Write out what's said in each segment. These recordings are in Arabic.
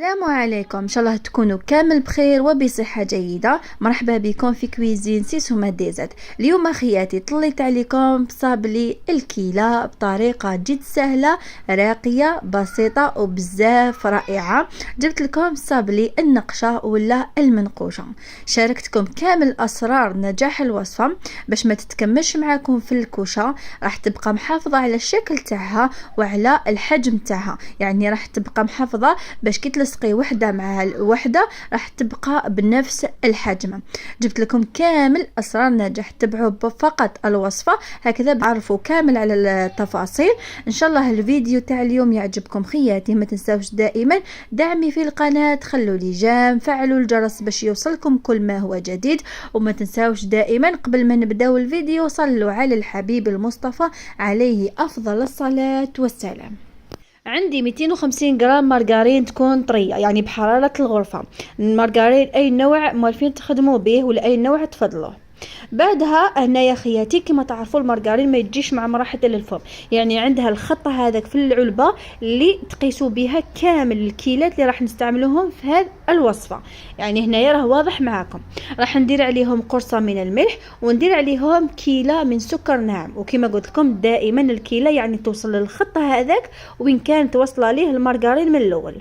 السلام عليكم، ان شاء الله تكونوا كامل بخير وبصحه جيده. مرحبا بكم في كويزين سيسوما ديزات. اليوم اخياتي طليت عليكم بصابلي الكيله بطريقه جد سهله راقيه بسيطه وبزاف رائعه. جبت لكم صابلي النقشه ولا المنقوشه. شاركتكم كامل اسرار نجاح الوصفه باش ما تتكملش معاكم في الكوشه، راح تبقى محافظه على الشكل تاعها وعلى الحجم تاعها، يعني راح تبقى محافظه باش كي تلصقي وحده مع الوحده راح تبقى بنفس الحجم. جبت لكم كامل اسرار النجاح، تبعوا فقط الوصفه هكذا بعرفوا كامل على التفاصيل. ان شاء الله الفيديو تاع اليوم يعجبكم خياتي. ما تنساوش دائما دعمي في القناه، خلوا لي جام، فعلوا الجرس باش يوصلكم كل ما هو جديد، وما تنساوش دائما قبل ما نبداو الفيديو صلوا على الحبيب المصطفى عليه افضل الصلاه والسلام. عندي 250 جرام مارغرين تكون طريه يعني بحراره الغرفه. المارغرين اي نوع موالفين تخدموا به ولا اي نوع تفضلوه. بعدها هنايا خياتي كما تعرفوا المارغرين ما يجيش مع مراحل الفرن، يعني عندها الخط هذاك في العلبه اللي تقيسوا بها كامل الكيلات اللي راح نستعملوهم في هذه الوصفه. يعني هنايا راه واضح معاكم. راح ندير عليهم قرصه من الملح وندير عليهم كيله من سكر ناعم، وكما قلت لكم دائما الكيله يعني توصل للخط هذاك وين كانت واصله ليه المارغرين من الاول.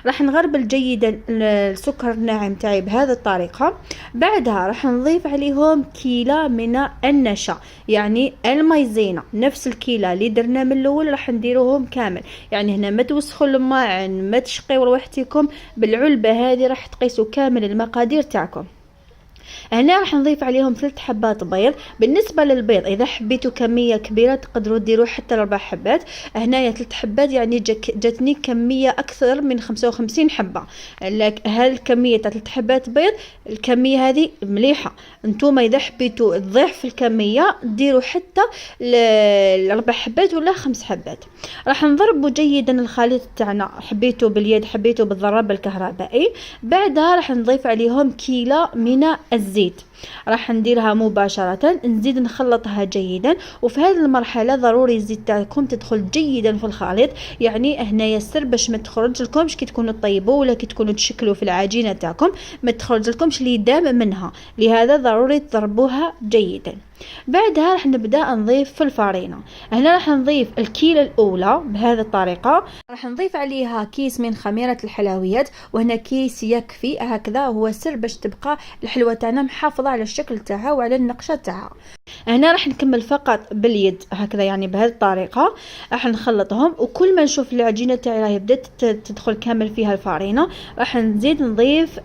راح نغربل جيدا السكر الناعم تاعي بهذه الطريقه. بعدها راح نضيف عليهم كيلة من النشا يعني المايزينا، نفس الكيلة اللي درنا من الاول راح نديروهم كامل. يعني هنا ما توسخوا الماعن، ما تشقيو روحتكم بالعلبة هذه، راح تقيسوا كامل المقادير تاعكم. هنا راح نضيف عليهم 3 حبات بيض. بالنسبه للبيض اذا حبيتوا كميه كبيره تقدروا ديروا حتى 4 حبات. هنايا 3 حبات يعني جاتني كميه اكثر من 55 حبه. هالكميه تاع 3 حبات بيض الكميه هذه مليحه. نتوما اذا حبيتوا تضيعوا الكميه ديروا حتى 4 حبات ولا 5 حبات. راح نضربوا جيدا الخليط تاعنا، حبيتوا باليد حبيتوا بالضرب الكهربائي. بعدها راح نضيف عليهم كيلة من الزيت، راح نديرها مباشرة، نزيد نخلطها جيدا. وفي هذه المرحلة ضروري الزيت تاعكم تدخل جيدا في الخليط، يعني هنايا السر باش ما تخرج لكمش كي تكونوا طيبوا ولا كي تكونوا تشكلوا في العجينة تاعكم ما تخرج لكمش ليدام منها، لهذا ضروري تضربوها جيدا. بعدها راح نبدا نضيف في الفرينه. هنا راح نضيف الكيلة الاولى بهذه الطريقه، راح نضيف عليها كيس من خميره الحلويات، وهنا كيس يكفي هكذا، هو السر باش تبقى الحلوه تاعنا محافظه على الشكل تاعها وعلى النقشه تاعها. هنا راح نكمل فقط باليد هكذا يعني بهذه الطريقه. راح نخلطهم وكل ما نشوف العجينه تاعي راهي بدات تدخل كامل فيها الفرينه راح نزيد نضيف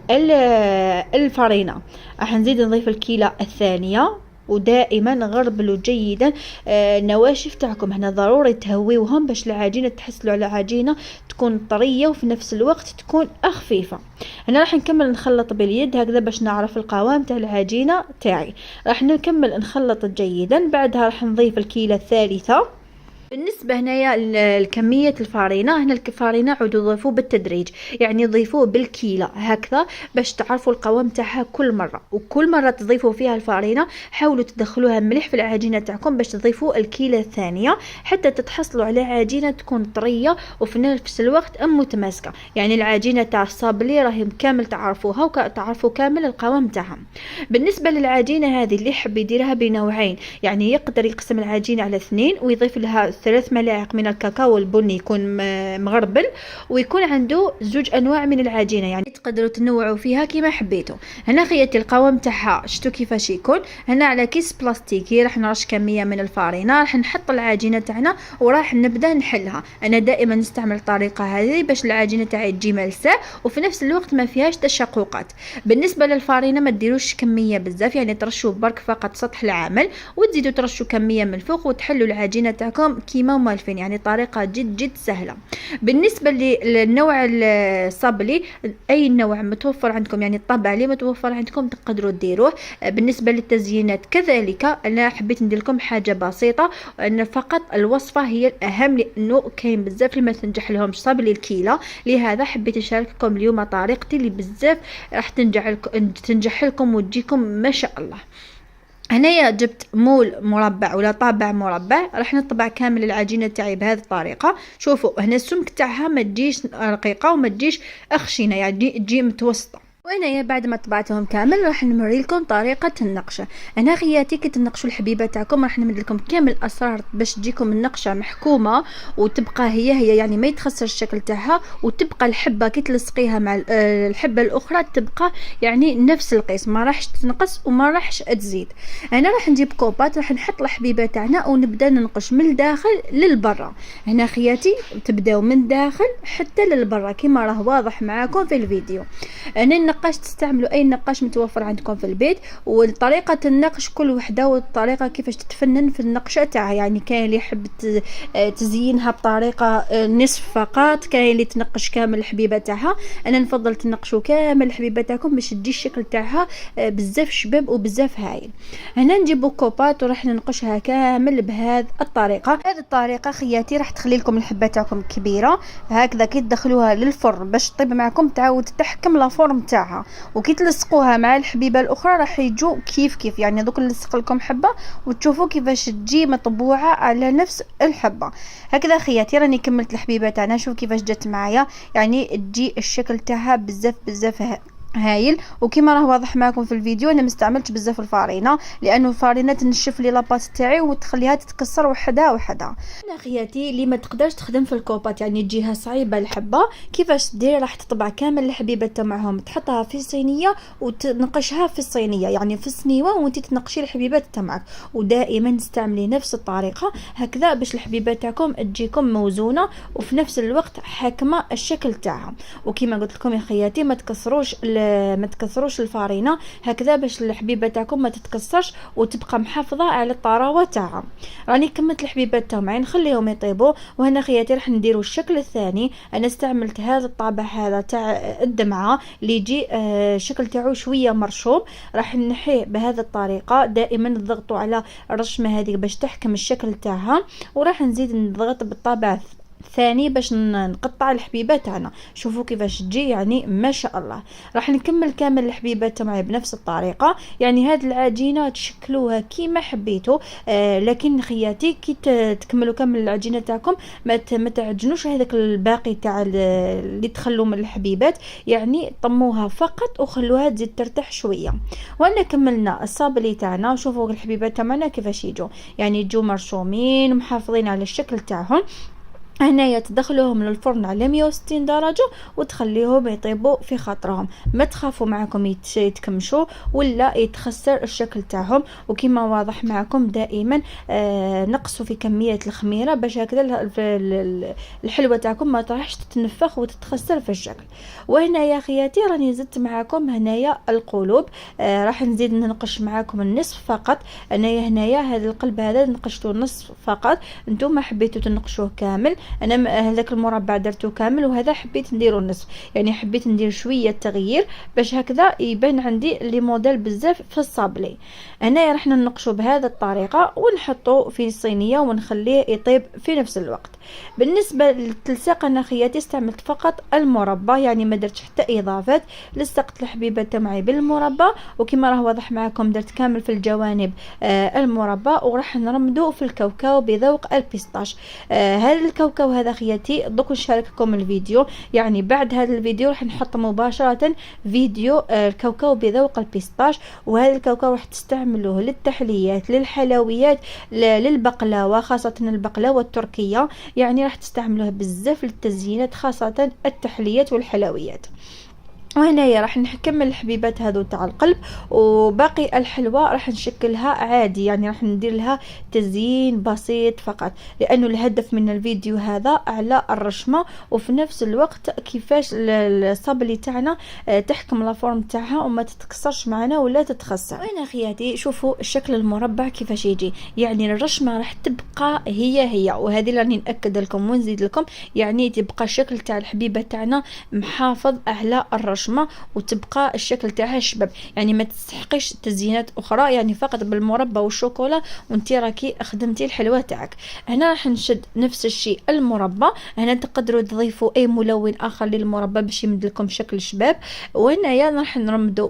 الفرينه. راح نزيد نضيف الكيلة الثانيه، ودائما غربلوا جيدا النواشف تاعكم. هنا ضروري تهويوهم باش العجينه تحصلوا على عجينه تكون طريه وفي نفس الوقت تكون خفيفه. هنا راح نكمل نخلط باليد هكذا باش نعرف القوام تاع العجينه تاعي. راح نكمل نخلط جيدا. بعدها راح نضيف الكيلة الثالثه. بالنسبه هنايا لكميه الفرينه، هنا الفرينه عودوا ضيفوه بالتدريج، يعني ضيفوه بالكيلة هكذا باش تعرفوا القوام تاعها كل مره. وكل مره تضيفوا فيها الفرينه حاولوا تدخلوها مليح في العجينه تاعكم باش تضيفوا الكيلة الثانيه حتى تتحصلوا على عجينه تكون طريه وفي نفس الوقت متماسكه. يعني العجينه تاع الصابلي راهي كامل تعرفوها وتعرفوا كامل القوام تاعها. بالنسبه للعجينه هذه اللي يحب يديرها بنوعين، يعني يقدر يقسم العجينه على 2 ويضيف لها 3 ملاعق من الكاكاو البني يكون مغربل، ويكون عنده 2 انواع من العجينه، يعني تقدروا تنوعوا فيها كما حبيتوا. هنا خياتي القوام تاعها شتو كيفاش يكون. هنا على كيس بلاستيكي راح نرش كميه من الفرينه، راح نحط العجينه تاعنا وراح نبدا نحلها. انا دائما نستعمل الطريقه هذه باش العجينه تاعي تجي ملسه وفي نفس الوقت ما فيهاش تشققات. بالنسبه للفرينه ما ديروش كميه بزاف، يعني ترشوا برك فقط سطح العمل وتزيدوا ترشوا كميه من الفوق وتحلوا العجينه تاعكم كيما موالفين، يعني طريقه جد سهله. بالنسبه للنوع الصابلي اي نوع متوفر عندكم، يعني الطبع اللي متوفر عندكم تقدروا ديروه. بالنسبه للتزيينات كذلك انا حبيت ندير لكم حاجه بسيطه، ان فقط الوصفه هي الاهم لانه كاين بزاف اللي ما تنجح لهم صابلي الكيله، لهذا حبيت نشارككم اليوم طريقتي اللي بزاف راح تنجح لكم وتجيكم ما شاء الله. هنايا جبت مول مربع ولا طابع مربع، راح نطبع كامل العجينه تاعي بهذه الطريقه. شوفوا هنا السمك تاعها ما تجيش رقيقه وما تجيش اخشنه، يعني تجي متوسطه. وهنايا بعد ما طبعتهم كامل راح نوري لكم طريقه النقشه. هنا خياتي كي تنقشوا الحبيبه تاعكم راح نمد لكم كامل الاسرار باش تجيكم النقشه محكومه وتبقى هي يعني ما يتخسر الشكل تاعها، وتبقى الحبه كي تلصقيها مع الحبه الاخرى تبقى يعني نفس القيس، ما راحش تنقص وما راحش تزيد. هنا راح نجيب كوبات راح نحط الحبيبه تاعنا ونبدا ننقش من الداخل للبرا. هنا خياتي تبداو من الداخل حتى للبرا كما راه واضح معاكم في الفيديو. انا النقاش تستعملوا اي نقاش متوفر عندكم في البيت، وطريقه النقش كل وحده والطريقه كيفاش تتفنن في النقشه تاعها. يعني كاين اللي يحب تزينها بطريقه نصف فقط، كاين اللي تنقش كامل الحبيبه تاعها. انا نفضل تنقشوا كامل الحبيبه تاعكم باش تجي الشكل تاعها بزاف شباب وبزاف هايل. هنا نجيبوا كوبات وراح ننقشها كامل بهذه الطريقه. هذه الطريقه خياتي راح تخلي لكم الحبه تاعكم كبيره هكذا، كي تدخلوها للفرن باش تطيب معكم تعاود تحكم لا فورم تاعها، وكي تلصقوها مع الحبيبه الاخرى راح يجوا كيف. يعني دوك نلصق لكم حبه وتشوفوا كيفاش تجي مطبوعه على نفس الحبه هكذا. خياتي راني كملت الحبيبه تاعنا، شوف كيفاش جات معايا، يعني تجي الشكل تاعها بزاف هايل. وكما راه واضح معكم في الفيديو انا مستعملتش بزاف الفارينه، لانه الفارينه تنشف لي لاباط تاعي وتخليها تتكسر وحده. انا خياتي اللي ما تقدرش تخدم في الكوبات يعني تجيها صعيبه الحبه، كيفاش دير؟ راح تطبع كامل الحبيبه تاعهم تحطها في صينيه وتنقشها في الصينيه، يعني في السنيوه وانت تنقشي الحبيبات تاعك. ودائما تستعملي نفس الطريقه هكذا باش الحبيبه تاعكم تجيكم موزونه وفي نفس الوقت حاكمه الشكل تاعها. وكما قلت لكم يا خياتي ما تكسروش الفارينه هكذا باش الحبيبه تاعكم ما تتكسرش وتبقى محافظه على الطراوه تاعها. راني كملت الحبيبات تاعي نخليهم يطيبوا. وهنا خياتي راح نديروا الشكل الثاني. انا استعملت هذا الطابع هذا تاع الدمعه اللي يجي الشكل تاعو شويه مرشوم، راح نحيه بهذه الطريقه. دائما نضغطوا على الرشمه هذه باش تحكم الشكل تاعها، وراح نزيد نضغط بالطابع ثاني باش نقطع الحبيبه تاعنا. شوفوا كيفاش تجي يعني ما شاء الله. راح نكمل كامل الحبيبات تاعي بنفس الطريقه. يعني هاد العجينه تشكلوها كيما حبيتوا، لكن خياتي كي تكملوا كامل العجينه تاعكم ما تعجنوش هذاك الباقي تاع اللي تخلوا من الحبيبات، يعني طموها فقط وخلوها تزيد ترتاح شويه. وانا كملنا الصابلي تاعنا. شوفوا الحبيبات تاعنا كيفاش يجوا، يعني يجوا مرشومين ومحافظين على الشكل تاعهم. هنايا تدخلوهم للفرن على 160 درجة وتخليهم يطيبوا في خاطرهم. ما تخافوا معكم يتكمشوا ولا يتخسر الشكل تاعهم. وكما واضح معكم دائما نقصوا في كمية الخميرة باش هكذا الحلوة تاعكم ما تروحش تتنفخ وتتخسر في الشكل. وهنايا خياتي راني زدت معكم هنايا القلوب. راح نزيد ننقش معكم النصف فقط. هنايا هذا القلب هذا نقشته نصف فقط، نتوما حبيتوا تنقشوه كامل. انا هذاك المربع درته كامل وهذا حبيت نديره النصف، يعني حبيت ندير شويه تغيير باش هكذا يبان عندي لي موديل بزاف في الصابلي. هنا راح ننقشوا بهذه الطريقه ونحطه في صينيه ونخليه يطيب في نفس الوقت. بالنسبه للتلصيق انا خياتي استعملت فقط المربى، يعني ما درتش حتى اضافات. لصقت الحبيبه تاعي بالمربى وكما راه واضح معكم درت كامل في الجوانب المربى. وراح نرمدو في الكاوكاو بذوق البيستاش. هذا الكاوكاو هذا خياتي دوك نشارككم الفيديو، يعني بعد هذا الفيديو راح نحط مباشره فيديو الكاوكاو بذوق البيستاش. وهذا الكاوكاو راح تستعملوه للتحليات، للحلويات، للبقلاوه، خاصه البقلاوه التركيه، يعني راح تستعملوها بزاف للتزيينات خاصه التحليات والحلويات. وهنايا راح نكمل الحبيبات هذو تاع القلب، وباقي الحلوى راح نشكلها عادي، يعني راح ندير لها تزيين بسيط فقط، لانه الهدف من الفيديو هذا على الرشمه وفي نفس الوقت كيفاش الصابلي تاعنا تحكم لا فورم تاعها وما تتكسرش معنا ولا تتخسر. وين اخياتي شوفوا الشكل المربع كيفاش يجي، يعني الرشمه راح تبقى هي وهذه راني ناكد لكم ونزيد لكم، يعني تبقى الشكل تاع الحبيبه تاعنا محافظ على الرشمه. مبشمه وتبقى الشكل تاعها شباب، يعني ما تستحقيش تزيينات اخرى، يعني فقط بالمربى والشوكولا وانت راكي خدمتي الحلوه تاعك. هنا راح نشد نفس الشيء المربى، هنا تقدروا تضيفوا اي ملون اخر للمربى باش يمد لكم شكل شباب. وهنايا راح نرمدوا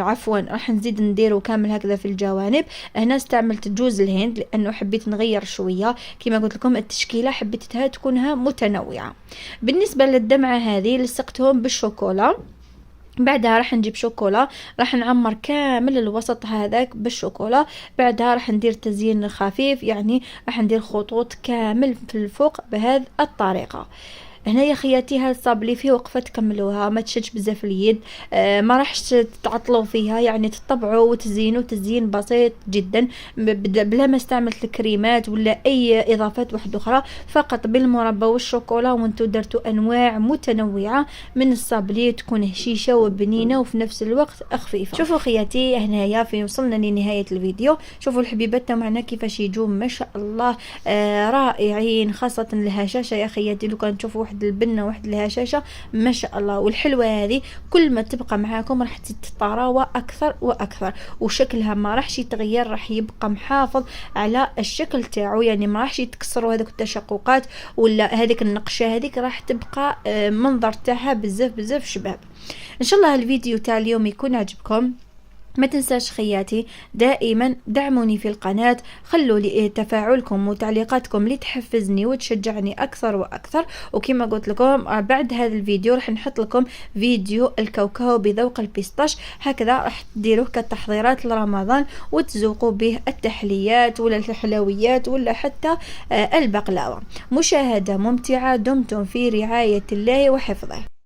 عفوا راح نزيد نديروا كامل هكذا في الجوانب. هنا استعملت جوز الهند لانه حبيت نغير شويه، كما قلت لكم التشكيله حبيتها تكونها متنوعه. بالنسبه للدمعه هذه لصقتهم بالشوكولا، بعدها راح نجيب شوكولا راح نعمر كامل الوسط هذاك بالشوكولا. بعدها راح ندير تزيين خفيف، يعني راح ندير خطوط كامل في الفوق بهذه الطريقه. هنا يا خياتي هاد الصابلي فيه وقفه تكملوها، ما تشدش بزاف اليد، ما راحش تتعطلوا فيها، يعني تطبعوا وتزينوا تزيين بسيط جدا بلا ما استعملت الكريمات ولا اي اضافات واحده اخرى، فقط بالمربى والشوكولا وانتو درتوا انواع متنوعه من الصابلي تكون هشيشه وبنينه وفي نفس الوقت خفيفه. شوفوا خياتي هنايا في وصلنا لنهايه الفيديو. شوفوا الحبيبات معنا كيفاش يجوا ما شاء الله رائعين، خاصه الهشاشه يا خياتي، لو كان تشوفوا واحد البنه واحد الهشاشه ما شاء الله. والحلوه هذه كل ما تبقى معاكم راح تتطراوى اكثر واكثر، وشكلها ما راحش يتغير، راح يبقى محافظ على الشكل تاعو، يعني ما راحش يتكسروا هذوك التشققات ولا هذيك النقشه هذيك، راح تبقى منظر تاعها بزاف بزاف شباب. ان شاء الله الفيديو تاع اليوم يكون عجبكم. ما تنساش خياتي دائما دعموني في القناة، خلوا لي تفاعلكم وتعليقاتكم لتحفزني وتشجعني أكثر وأكثر. وكما قلت لكم بعد هذا الفيديو راح نحط لكم فيديو الكاوكاو بذوق البيستاش، هكذا راح تديروه كتحضيرات لرمضان وتذوقوا به التحليات ولا الحلويات ولا حتى البقلاوة. مشاهدة ممتعة، دمتم في رعاية الله وحفظه.